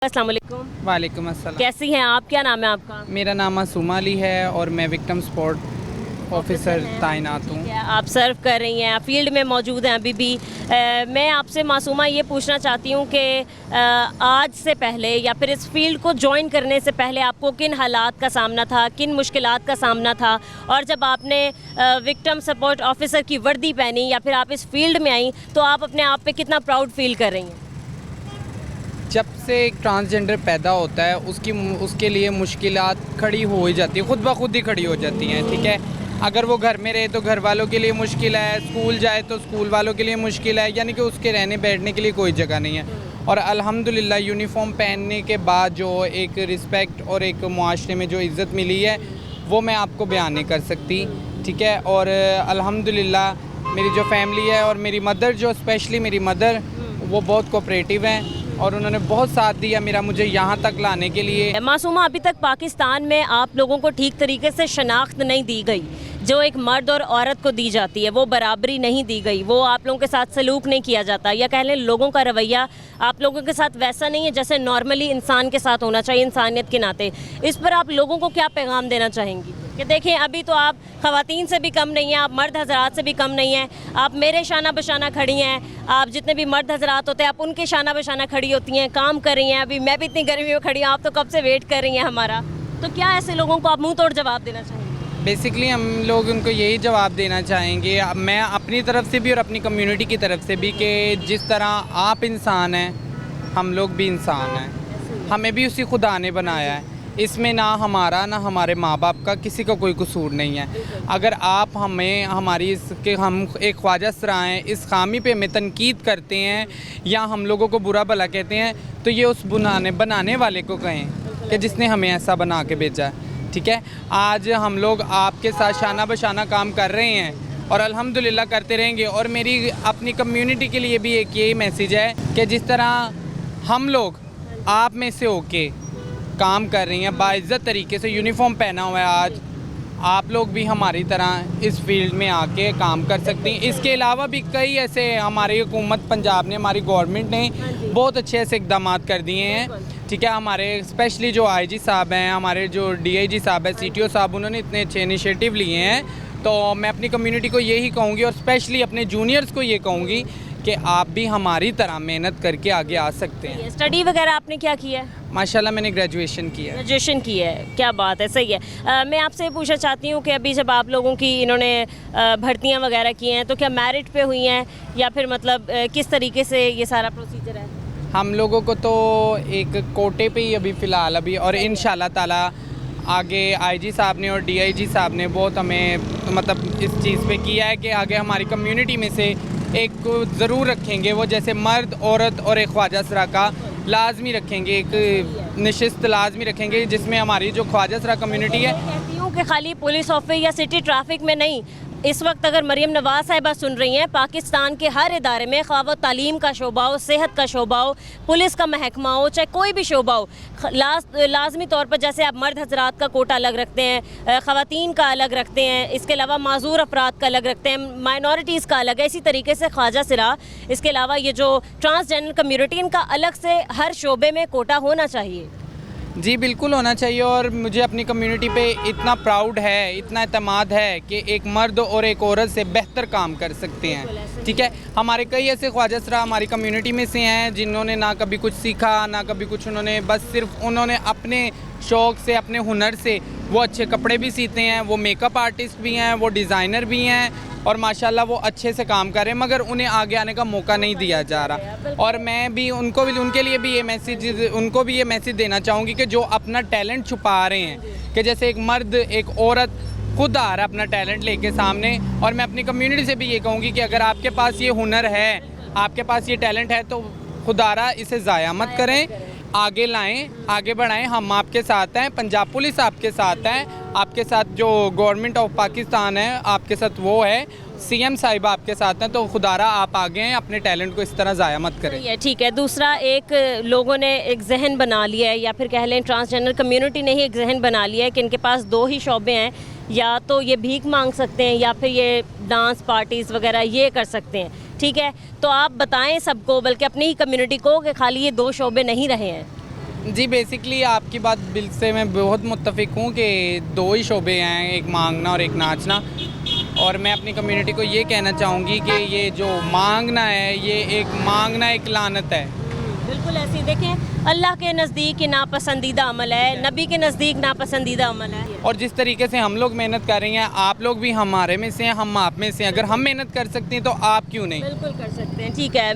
अस्सलाम वालेकुम। वालेकुम अस्सलाम। कैसी हैं आप? क्या नाम है आपका? मेरा नाम मासूमा अली है और मैं विक्टिम सपोर्ट ऑफिसर तैनात हूँ। ठीक है, आप सर्व कर रही हैं, फील्ड में मौजूद हैं अभी भी। मैं आपसे मासूमा ये पूछना चाहती हूँ कि आज से पहले या फिर इस फील्ड को ज्वाइन करने से पहले आपको किन हालात का सामना था, किन मुश्किलात का सामना था, और जब आपने विक्टिम सपोर्ट ऑफिसर की वर्दी पहनी या फिर आप इस फील्ड में आई तो आप अपने आप पे कितना प्राउड फील कर रही हैं? जब से एक ट्रांसजेंडर पैदा होता है उसके लिए मुश्किलात खड़ी हो ही जाती है, खुद ब खुद ही खड़ी हो जाती हैं। ठीक है, अगर वो घर में रहे तो घर वालों के लिए मुश्किल है, स्कूल जाए तो स्कूल वालों के लिए मुश्किल है, यानी कि उसके रहने बैठने के लिए कोई जगह नहीं है। और अल्हम्दुलिल्लाह यूनिफॉर्म पहनने के बाद जो एक रिस्पेक्ट और एक मुआशरे में जो इज़्ज़त मिली है वो मैं आपको बयान नहीं कर सकती। ठीक है, और अल्हम्दुलिल्लाह मेरी जो फैमिली है और मेरी मदर, जो स्पेशली मेरी मदर, वो बहुत कोऑपरेटिव हैं और उन्होंने बहुत साथ दिया मेरा मुझे यहाँ तक लाने के लिए। मासूमा, अभी तक पाकिस्तान में आप लोगों को ठीक तरीके से शनाख्त नहीं दी गई, जो एक मर्द और औरत को दी जाती है वो बराबरी नहीं दी गई, वो आप लोगों के साथ सलूक नहीं किया जाता, या कह लें लोगों का रवैया आप लोगों के साथ वैसा नहीं है जैसे नॉर्मली इंसान के साथ होना चाहिए, इंसानियत के नाते। इस पर आप लोगों को क्या पैगाम देना चाहेंगी? कि देखें, अभी तो आप ख़वातीन से भी कम नहीं हैं, आप मर्द हजरात से भी कम नहीं हैं, आप मेरे शाना बशाना खड़ी हैं, आप जितने भी मर्द हजरात होते हैं आप उनके शाना बशाना खड़ी होती हैं, काम कर रही हैं। अभी मैं भी इतनी गर्मी में खड़ी हूँ, आप तो कब से वेट कर रही हैं हमारा। तो क्या ऐसे लोगों को आप मुंह तोड़ जवाब देना चाहेंगे? बेसिकली हम लोग उनको यही जवाब देना चाहेंगे, मैं अपनी तरफ से भी और अपनी कम्युनिटी की तरफ से भी, कि जिस तरह आप इंसान हैं हम लोग भी इंसान हैं, हमें भी उसी खुदा ने बनाया है। इसमें ना हमारा ना हमारे माँ बाप का किसी का कोई कसूर नहीं है। अगर आप हमें हमारी इसके हम एक ख्वाजा सराएँ इस खामी पे हमें तनकीद करते हैं या हम लोगों को बुरा भला कहते हैं तो ये उस बनाने वाले को कहें कि जिसने हमें ऐसा बना के भेजा है। ठीक है, आज हम लोग आपके साथ शाना बशाना काम कर रहे हैं और अल्हम्दुलिल्लाह करते रहेंगे। और मेरी अपनी कम्युनिटी के लिए भी एक यही मैसेज है कि जिस तरह हम लोग आप में से होके काम कर रही हैं बाइज़्ज़त तरीके से, यूनिफॉर्म पहना हुआ है, आज आप लोग भी हमारी तरह इस फील्ड में आके काम कर सकती हैं। इसके अलावा भी कई ऐसे हमारी हुकूमत पंजाब ने, हमारी गवर्नमेंट ने बहुत अच्छे ऐसे इक़दाम कर दिए हैं। ठीक है, हमारे स्पेशली जो आईजी साहब हैं, हमारे जो डीआईजी साहब हैं, सीटीओ साहब, उन्होंने इतने अच्छे इनिशिएटिव लिए हैं। तो मैं अपनी कम्युनिटी को यही कहूँगी और स्पेशली अपने जूनियर्स को ये कहूँगी कि आप भी हमारी तरह मेहनत करके आगे आ सकते हैं। स्टडी वगैरह आपने क्या किया है? माशाल्लाह मैंने ग्रेजुएशन किया है। ग्रेजुएशन की है, क्या बात है, सही है। मैं आपसे ये पूछना चाहती हूँ कि अभी जब आप लोगों की इन्होंने भर्तियाँ वगैरह की हैं तो क्या मेरिट पे हुई हैं या फिर मतलब किस तरीके से ये सारा प्रोसीजर है? हम लोगों को तो एक कोटे पे ही अभी फ़िलहाल अभी, और इंशाल्लाह ताला आगे आईजी साहब ने और डीआईजी साहब ने बहुत हमें मतलब इस चीज़ पे किया है कि आगे हमारी कम्युनिटी में से एक को ज़रूर रखेंगे, वो जैसे मर्द औरत और एक ख्वाजा सरा का लाजमी रखेंगे, एक नशिस्त लाजमी रखेंगे जिसमें हमारी जो ख्वाजा सरा कम्युनिटी है। कहती हूँ कि खाली पुलिस ऑफिस या सिटी ट्रैफिक में नहीं, इस वक्त अगर मरियम नवाज़ साहिबा सुन रही हैं, पाकिस्तान के हर इदारे में, ख्वाह वो तालीम का शोबा हो, सेहत का शोबा हो, पुलिस का महकमा हो, चाहे कोई भी शोबा हो, लाजमी तौर पर जैसे आप मर्द हजरात का कोटा अलग रखते हैं, ख़वातीन का अलग रखते हैं, इसके अलावा माजूर अफराद का अलग रखते हैं, माइनॉरिटीज़ का अलग है, इसी तरीके से ख्वाजा सिरा, इसके अलावा ये जो ट्रांसजेंडर कम्यूनिटी, इनका अलग से हर शोबे में कोटा होना चाहिए। जी बिल्कुल होना चाहिए, और मुझे अपनी कम्युनिटी पे इतना प्राउड है, इतना एतमाद है कि एक मर्द और एक औरत से बेहतर काम कर सकते हैं। ठीक है, हमारे कई ऐसे ख्वाजा सरा हमारी कम्युनिटी में से हैं जिन्होंने ना कभी कुछ सीखा ना कभी कुछ, उन्होंने बस सिर्फ उन्होंने अपने शौक़ से, अपने हुनर से वो अच्छे कपड़े भी सीते हैं, वो मेकअप आर्टिस्ट भी हैं, वो डिज़ाइनर भी हैं और माशाल्लाह वो अच्छे से काम कर रहे हैं, मगर उन्हें आगे आने का मौका नहीं दिया जा रहा। और मैं भी उनके लिए भी ये मैसेज देना चाहूँगी कि जो अपना टैलेंट छुपा रहे हैं, कि जैसे एक मर्द एक औरत खुद आ रहा है अपना टैलेंट लेके सामने, और मैं अपनी कम्युनिटी से भी ये कहूँगी कि अगर आपके पास ये हुनर है, आपके पास ये टैलेंट है, तो खुदारा इसे ज़ाया मत करें, आगे लाएं, आगे बढ़ाएं। हम आपके साथ हैं, पंजाब पुलिस आपके साथ है, आपके साथ जो गवर्नमेंट ऑफ पाकिस्तान है आपके साथ वो है, सीएम साहिब आपके साथ हैं, तो खुदारा आप आगे हैं, अपने टैलेंट को इस तरह ज़ाया मत करें। ठीक है, दूसरा एक लोगों ने एक जहन बना लिया है, या फिर कह लें ट्रांसजेंडर कम्युनिटी ने ही एक जहन बना लिया है कि इनके पास दो ही शोबे हैं, या तो ये भीख मांग सकते हैं या फिर ये डांस पार्टीज़ वगैरह ये कर सकते हैं। ठीक है, तो आप बताएं सबको, बल्कि अपनी ही कम्युनिटी को, कि खाली ये दो शोबे नहीं रहे हैं। जी बेसिकली आपकी बात बिल से मैं बहुत मुत्तफिक हूँ कि दो ही शोबे हैं, एक मांगना और एक नाचना। और मैं अपनी कम्युनिटी को ये कहना चाहूँगी कि ये जो मांगना है, ये मांगना एक लानत है। बिल्कुल ऐसी देखें, अल्लाह के नज़दीक ये नापसंदीदा अमल है, नबी के नज़दीक नापसंदीदा अमल है। और जिस तरीके से हम लोग मेहनत कर रहे हैं, आप लोग भी हमारे में से हैं, हम आप में से हैं। अगर हम मेहनत कर सकते हैं तो आप क्यों नहीं? बिल्कुल कर सकते हैं, ठीक है।